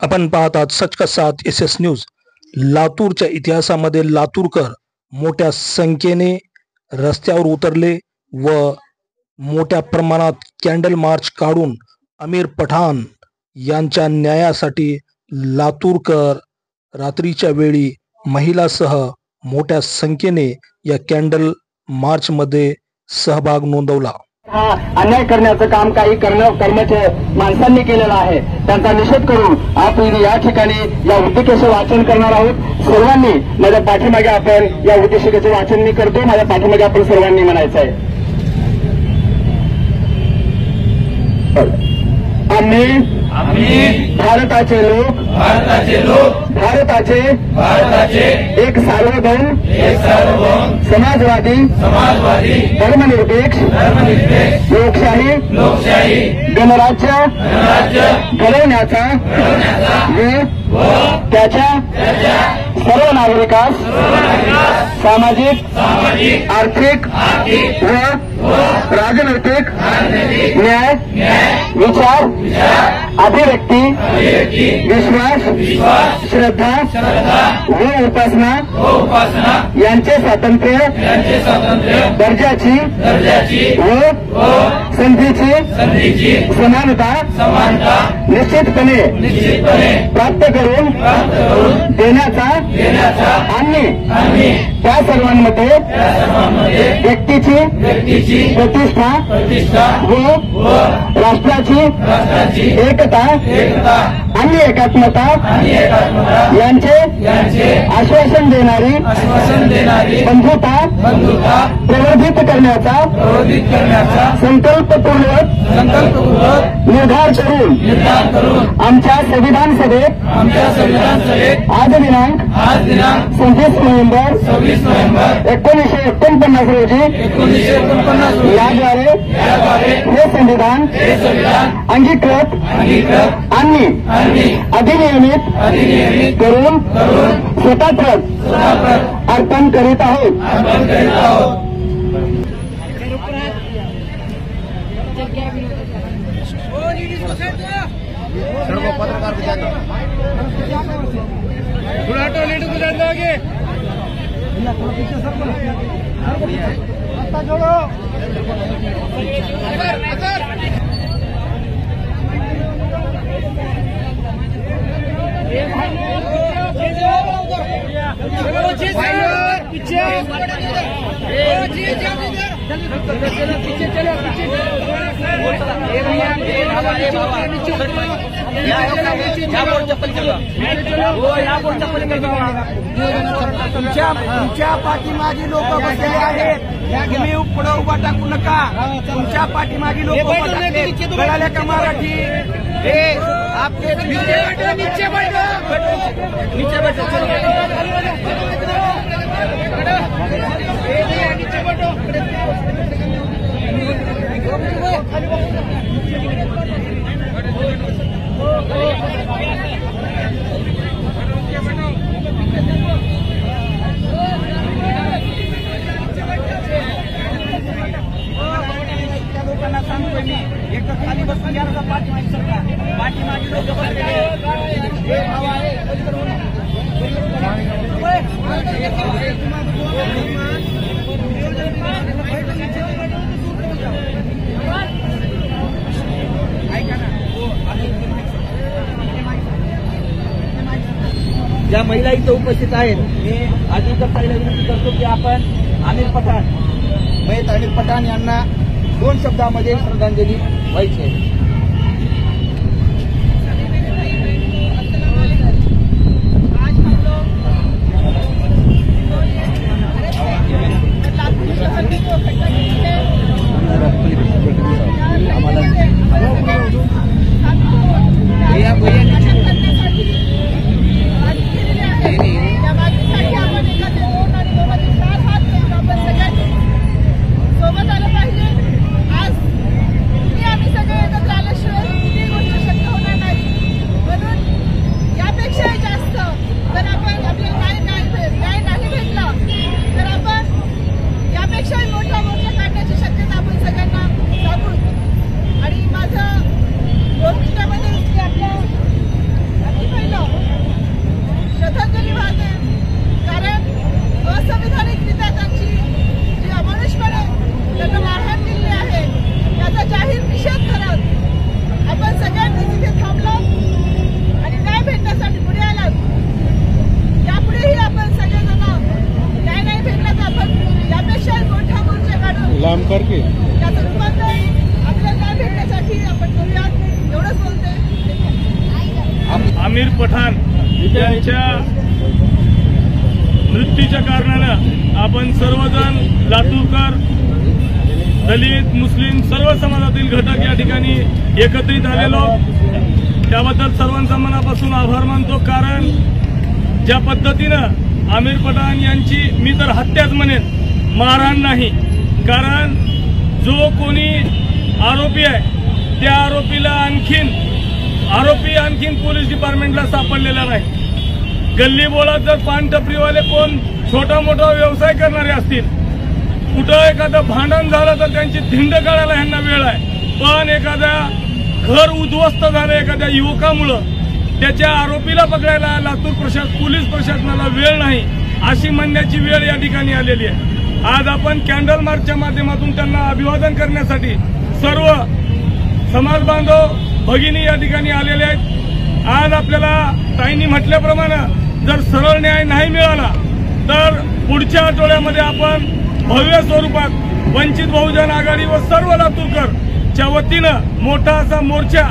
आपण पाहत आहात सच का साथ SS न्यूज। लातूरच्या इतिहासामध्ये लातूरकर मोठ्या संख्येने रस्त्यावर उतरले व मोठ्या प्रमाणात कॅन्डल मार्च काढून आमिर पठाण यांच्या न्यायासाठी लातूरकर रात्रीच्या वेळी महिलासह मोठ्या संख्येने या कॅन्डल मार्च मध्ये सहभाग नोंदवला। अन्याय करण्याचं काम काही करण्याचे माणसांनी केलेलं आहे, त्यांचा निषेध करून आपण या ठिकाणी या उद्देशाचं वाचन करणार आहोत। सर्वांनी माझ्या पाठीमागे आपण या उद्देशाचं वाचन मी करतो, माझ्या पाठीमागे आपण सर्वांनी म्हणायचं आहे। आम्ही भारताचे लोक भारताचे एक सार्वभौम समाजवादी धर्मनिरपेक्ष लोकशाही गणराज्य घडवण्याचा व त्याच्या सर्व नागरिकास सामाजिक आर्थिक व राजनैतिक न्याय विचार अभिव्यक्ती विश्वास श्रद्धा व उपासना यांचे स्वातंत्र्य दर्जाची व संधीची समानता निश्चितपणे प्राप्त करून देण्याचा आणि त्या सर्वांमध्ये व्यक्तीची प्रतिष्ठा व राष्ट्राची एकता आणि एकात्मता यांचे आश्वासन देणारी बंधुता प्रवर्धित करण्याचा संकल्पपूर्वक निर्धार करून आमच्या संविधान सभेत आज दिनांक 26 नोव्हेंबर 1949 रोजी याद्वारे हे संविधान अंगीकृत आणि अधिनियमित करून स्वतंत्र अर्पण करीत आहोत। तुमच्या पाठीमागे लोक बसले आहेत, तुम्ही पुढे उभा टाकू नका। तुमच्या पाठीमागे लोक कळाले का मराठी? हे आपके नीचे लोकांना सांगतोय मी, एक तर खाली बसून घ्या ना पाठीमागे सरकार, पाठीमागे लोक ज्या महिला इथं उपस्थित आहेत, मी अजून तर पहिला विनंती करतो की आपण आमिर पठाण मयत आमिर पठाण यांना 2 शब्दामध्ये श्रद्धांजली व्हायची आहे। आमिर पठाण यांच्या मृत्यूच्या कारणानं आपण सर्वजण लातूरकर, दलित, मुस्लिम सर्व समाजातील घटक या ठिकाणी एकत्रित आलेलो, त्याबद्दल सर्वांचा मनापासून आभार मानतो. कारण ज्या पद्धतीनं आमिर पठाण यांची मी तर हत्याच म्हणेन, मारहाण नाही. कारण जो कोणी आरोपी आहे त्या आरोपी आणखीन पोलीस डिपार्टमेंटला सापडलेला नाही. गल्ली बोळात जर पान टपरीवाले कोण छोटा मोठा व्यवसाय करणारे असतील, कुठं एखादं भांडण झालं तर त्यांची धिंड काढायला ह्यांना वेळ आहे. पण एखाद्या घर उद्ध्वस्त झालं एखाद्या युवकामुळं, त्याच्या आरोपीला पकडायला लातूर पोलीस प्रशासनाला वेळ नाही, अशी म्हणण्याची वेळ या ठिकाणी आलेली आहे. आज आपण कॅन्डल मार्चच्या माध्यमातून त्यांना अभिवादन करण्यासाठी सर्व समाज बांधव भगिनी या ठिकाणी आलेले आहेत. आज आपल्याला ताईंनी म्हटल्याप्रमाणे जर सरळ न्याय नाही मिळाला तर पुढच्या आठवड्यामध्ये आपण भव्य स्वरूपात वंचित बहुजन आघाडी व सर्व लातूरकरच्या वतीनं मोठा असा मोर्चा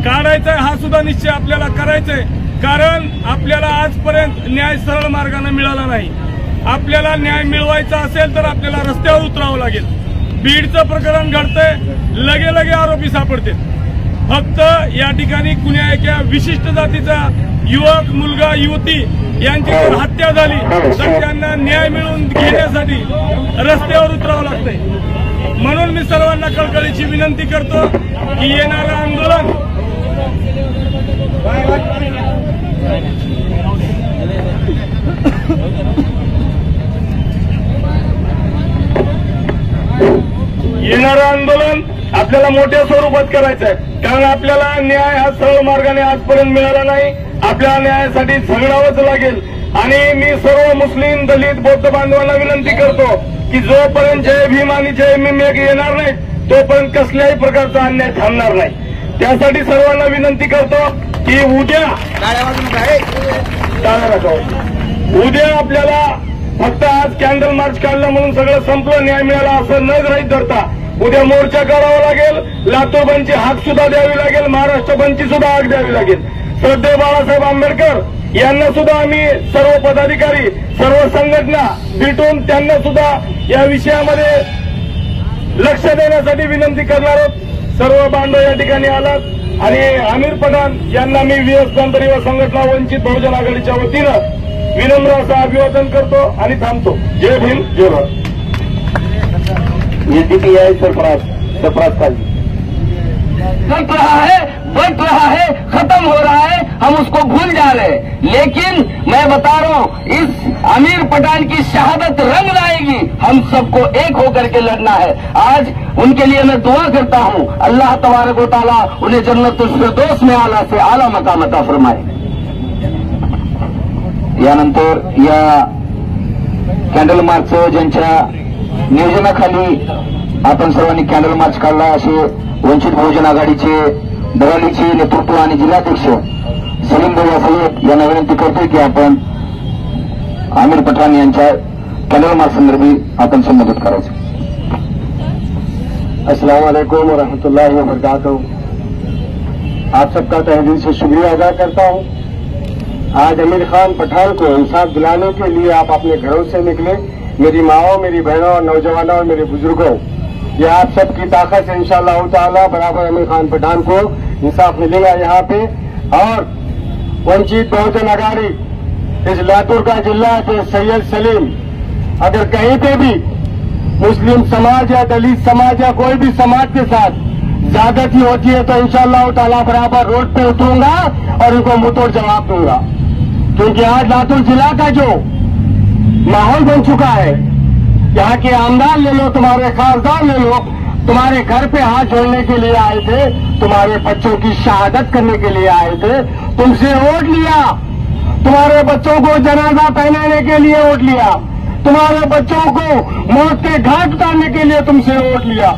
काढायचा आहे. हा सुद्धा निश्चय आपल्याला करायचा आहे. कारण आपल्याला आजपर्यंत न्याय सरळ मार्गाने मिळाला नाही. आपल्याला न्याय मिळवायचा असेल तर आपल्याला रस्त्यावर उतरावं लागेल. बीडचं प्रकरण घडतंय, लगे आरोपी सापडते. फक्त या ठिकाणी कुण्या एका विशिष्ट जातीचा युवक, मुलगा, युवती यांची जर हत्या झाली तर त्यांना न्याय मिळवून घेण्यासाठी रस्त्यावर उतरावं लागतंय. म्हणून मी सर्वांना कळकळीची विनंती करतो की येणारं आंदोलन आपल्याला मोठ्या स्वरूपात करायचं आहे. कारण आपल्याला न्याय हा सरळ मार्गाने आजपर्यंत मिळाला नाही. आपल्या न्यायासाठी झगडावंच लागेल. आणि मी सर्व मुस्लिम, दलित, बौद्ध बांधवांना विनंती करतो की जोपर्यंत जय भीम आणि जय भीम एक येणार नाही तोपर्यंत कसल्याही प्रकारचा अन्याय थांबणार नाही. त्यासाठी सर्वांना विनंती करतो की उद्या आपल्याला फक्त आज कॅन्डल मार्च काढलं म्हणून सगळं संपलं, न्याय मिळाला असं न गृहीत धरता उद्या मोर्चा करावा लागेल. लातूर बंदची हाक सुद्धा द्यावी लागेल. महाराष्ट्र बंदची सुद्धा हाक द्यावी लागेल. श्रद्धेय बाळासाहेब आंबेडकर यांना सुद्धा आम्ही सर्व पदाधिकारी, सर्व संघटना भेटून त्यांना सुद्धा या विषयामध्ये लक्ष देण्यासाठी विनंती करणार आहोत. सर्व बांधव या ठिकाणी आलात आणि आमिर पठाण यांना मी VS धनगर युवा संघटना वंचित बहुजन आघाडीच्या वतीनं विनम्र असं अभिवादन करतो आणि थांबतो. जय भीम, जय भारत. ये सरफराज खाली बट रहा है, खत्म हो रहा है, हम उसको भूल जा रहे हैं. लेकिन मैं बता रहा हूँ, इस आमिर पठान की शहादत रंग लाएगी. हम सबको एक होकर के लड़ना है. आज उनके लिए मैं दुआ करता हूँ, अल्लाह तबारक व तआला उन्हें जन्नतुल फिरदौस में आला से आला मकाम अता फरमाए. यानंतर या कॅन्डल मार्च ज्यांच्या नियोजनाखाली आपण सर्वांनी कॅन्डल मार्च काढला असे वंचित बहुजन आघाडीचे दरालीचे नेतृत्व आणि जिल्हाध्यक्ष सलीम भाई सय्यद यांना विनंती करतोय की आपण आमिर पठाण यांच्या कॅन्डल मार्च संदर्भी आपण संबोधित करायचं. अस्सलाम वालेकुम व रहमतुल्लाहि व बरकातहू. आप सबका तहे दिल से शुक्रिया अदा करता हूँ. आज आमिर खान पठान को इंसाफ दिलाने के लिए आप अपने घरों से निकले. मेरी माओ, मेरी बहनों और नौजवानों और मेरे बुजुर्गों, ये आप सबकी ताकत से इंशाअल्लाह ताला बराबर आमिर खान पठान को इंसाफ मिलेगा यहाँ पे. और वंचित बहुजन आघाड़ी इस लातूर का जिला के सैयद सलीम, अगर कहीं पे भी मुस्लिम समाज या दलित समाज या कोई भी समाज के साथ ज्यादती होती है तो इंशाअल्लाह ताला बराबर रोड पे उतरूंगा और उनको मुंहतोड़ जवाब दूंगा. क्योंकि आज लातूर जिला का जो माहौल बन चुका है, यहाँ के आमदार ले लो, तुम्हारे खासदार ले लो, तुम्हारे घर पे हाथ जोड़ने के लिए आए थे, तुम्हारे बच्चों की शहादत करने के लिए आए थे, तुमसे वोट लिया, तुम्हारे बच्चों को जनाजा पहनाने के लिए वोट लिया, तुम्हारे बच्चों को मौत के घाट उतारने के लिए तुमसे वोट लिया.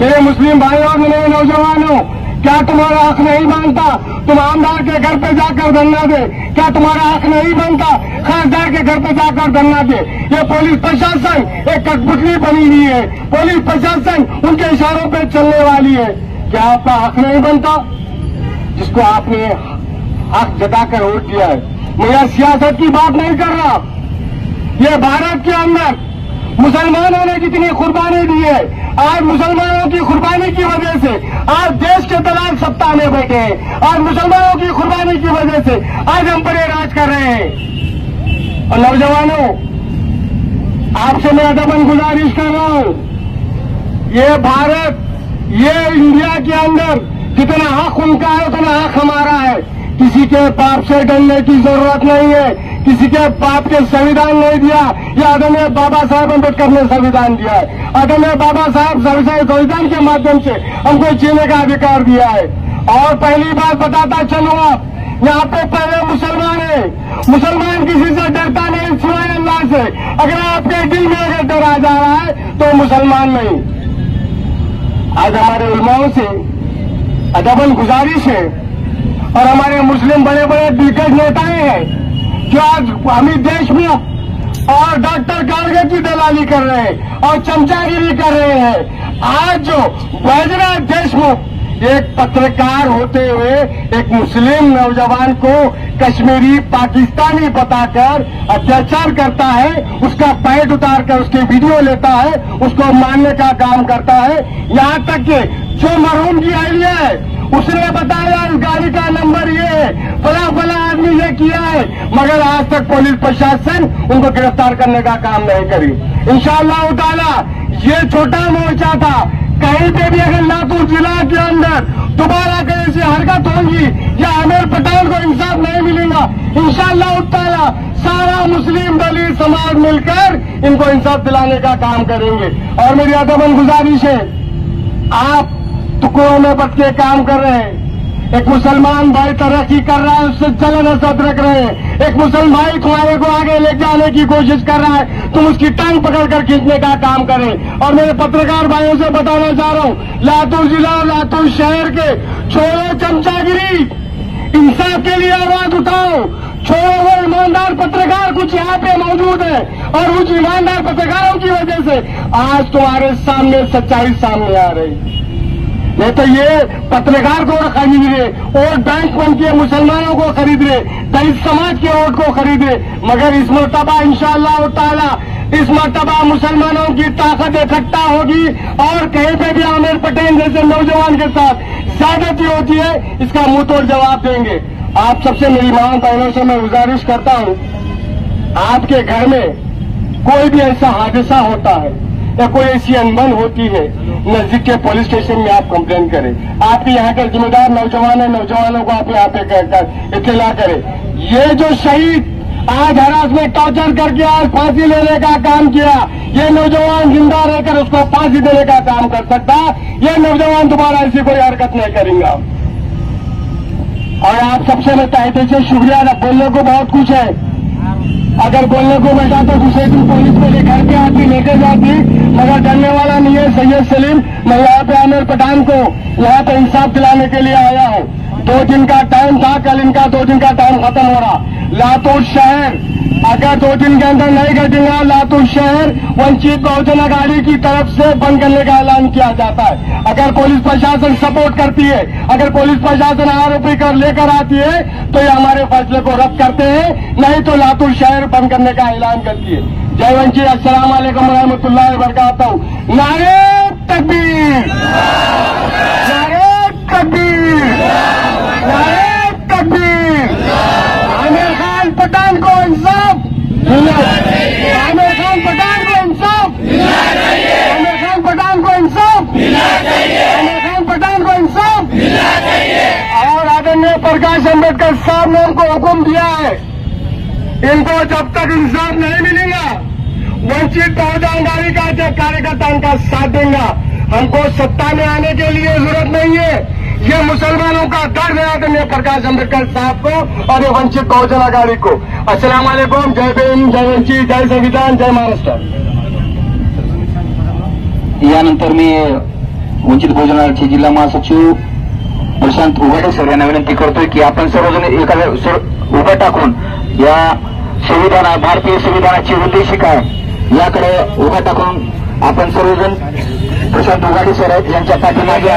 मेरे मुस्लिम भाइयों और मेरे नौजवानों, क्या तुम्हारा हक नहीं बनता तुम आमदार के घर पे जाकर धरना दे? क्या तुम्हारा हक नहीं बनता खासदार के घर पे जाकर धरना दे? ये पुलिस प्रशासन एक कठपुतली बनी हुई है. पुलिस प्रशासन उनके इशारों पे चलने वाली है. क्या आपका हक नहीं बनता जिसको आपने हक जताकर वोट दिया है। मैं यह सियासत की बात नहीं कर रहा। ये भारत के अंदर मुसलमानों ने जितनी कुर्बानी दी है, आज मुसलमानों की कुर्बानी की वजह से आज देश के दलाल सत्ता में बैठे हैं। आज मुसलमानों की कुर्बानी की वजह से आज हम पर राज कर रहे हैं। और नौजवानों, आपसे मैं अदबन गुजारिश कर रहा हूं, ये भारत, ये इंडिया के अंदर जितना हक उनका है उतना हक हमारा है। किसी के पाप से डरने की जरूरत नहीं है। किसी के पाप के संविधान नहीं दिया। यह आदरणीय बाबा साहेब अम्बेडकर ने संविधान दिया है। आदरणीय बाबा साहब संविधान के माध्यम से हमको जीने का अधिकार दिया है। और पहली बात बताता चलूंगा, यहाँ पे पहले मुसलमान है। मुसलमान किसी से डरता नहीं सिवाय अल्लाह से। अगर आपके दिल में अगर डर आ जा रहा है तो मुसलमान नहीं। आज हमारे उलमाओं से अदबन गुजारिश है और हमारे मुस्लिम बड़े बड़े दिग्गज नेताएं हैं जो आज हमें देश में और डॉक्टर कारगर की दलाली कर रहे हैं और चमचागिरी कर रहे हैं। आज जो बैजनाथ देशमुख एक पत्रकार होते हुए एक मुस्लिम नौजवान को कश्मीरी पाकिस्तानी बताकर अत्याचार करता है, उसका पैंट उतार कर उसके वीडियो लेता है, उसको मारने का काम करता है। यहाँ तक कि जो मरहूम की आइडिया है उसने बताया इस गाड़ी का नंबर ये है, फला फला आदमी ये किया है, मगर आज तक पुलिस प्रशासन उनको गिरफ्तार करने का काम नहीं करी। इंशाअल्लाह ताला ये छोटा मोर्चा था। कहीं पे भी अगर लातूर जिला के अंदर दोबारा कहीं से हरकत होगी या आमिर पठान को इंसाफ नहीं मिलेगा, इंशाअल्लाह ताला सारा मुस्लिम दलित समाज मिलकर इनको इंसाफ दिलाने का काम करेंगे। और मेरी अदबन गुजारिश है, आप टुकड़ों में बच के काम कर रहे हैं। एक मुसलमान भाई तरक्की कर रहा है, उससे जलन हसद रख रहे हैं। एक मुसलमान भाई तुम्हारे को आगे ले जाने की कोशिश कर रहा है, तुम उसकी टांग पकड़कर खींचने का काम करें। और मेरे पत्रकार भाइयों से बताना चाह रहा हूं, लातूर जिला और लातूर शहर के छोड़ो चमचागिरी, इंसाफ के लिए आवाज उठाओ। छोड़ो वो ईमानदार पत्रकार कुछ यहाँ पे मौजूद है और उस ईमानदार पत्रकारों की वजह से आज तुम्हारे सामने सच्चाई सामने आ रही। नहीं तो ये पत्रकार को खरीद रहे, वोट बैंक बन के मुसलमानों को खरीद रहे, दलित समाज के वोट को खरीद रहे। मगर इस मरतबा इंशाअल्लाह ताला इस मरतबा मुसलमानों की ताकत इकट्ठा होगी और कहीं पे भी आमिर पटेल जैसे नौजवान के साथ ज्यादती होती है, इसका मुंह तोड़ जवाब देंगे। आप सबसे मेरी मां बहनों से मैं गुजारिश करता हूं, आपके घर में कोई भी ऐसा हादसा होता है या कोई ऐसी अनबन होती है, नजदीक के पुलिस स्टेशन में आप कंप्लेन करें। आपके यहाँ के जिम्मेदार नौजवान है, नौजवानों को आप यहाँ पे इत्तला करें। ये जो शहीद आज हरासमेंट टॉर्चर करके आज फांसी लेने का काम किया, ये नौजवान जिंदा रहकर उसको फांसी देने का काम कर सकता। ये नौजवान दोबारा ऐसी कोई हरकत नहीं करेंगे। और आप सबसे मैं तहे दिल से शुक्रिया अदा, बोलने को बहुत कुछ है, अगर बोलने को बैठा तो दूसरे दिन पुलिस मेरे घर पे आती लेके जाती, मगर डरने वाला नहीं है। सैयद सलीम, मैं यहाँ पे आमिर पठान को यहाँ पे इंसाफ दिलाने के लिए आया हूँ। 2 दिन का टाइम था, कल इनका 2 दिन का टाइम खत्म हो रहा। लातूर शहर अगर 2 दिन के अंदर नहीं घटेगा, लातूर शहर वंचित बहुजन अघाड़ी की तरफ से बंद करने का ऐलान किया जाता है। अगर पुलिस प्रशासन सपोर्ट करती है, अगर पुलिस प्रशासन आरोपी कर लेकर आती है तो ये हमारे फैसले को रद्द करते हैं, नहीं तो लातूर शहर बंद करने का ऐलान करती है। जय वंचित, अस्सलाम वालेकुम रहमतुल्लाहि व बरकातहू। नारे तकबीर, नारे तकबीर, नारे तकबीर। आमिर खान पठान को इंसाफ, आमिर खान पठान को इंसाफ, आमिर खान पठान को इंसाफ, आमिर खान पठान को इंसाफ। और आदरणीय प्रकाश अम्बेडकर साहब ने उनको हुक्म दिया है, इनको जब तक इंसाफ नहीं मिलेगा वंचित बहुजन अघाड़ी का जो कार्यकर्ता उनका साथ देगा। हमको सत्ता में आने के लिए जरूरत नहीं है, ये मुसलमानों का दर्द है आदरणीय प्रकाश अम्बेडकर साहब को और ये वंचित बहुजन अघाड़ी को। अस्सलाम वालेकुम, जय भीम, जय वंचित, जय संविधान, जय महाराष्ट्र। यानंतर मी वंचित बहुजन आघाडीचे जिल्हा महासचिव प्रशांत उघाडे सर यांना विनंती करतोय की आपण सर्वजण एखाद्या उभं टाकून या संविधान, भारतीय संविधानाची उद्देशिका याकडे उभं टाकून आपण सर्वजण प्रशांत उघाडे सर यांच्या पाठीमागे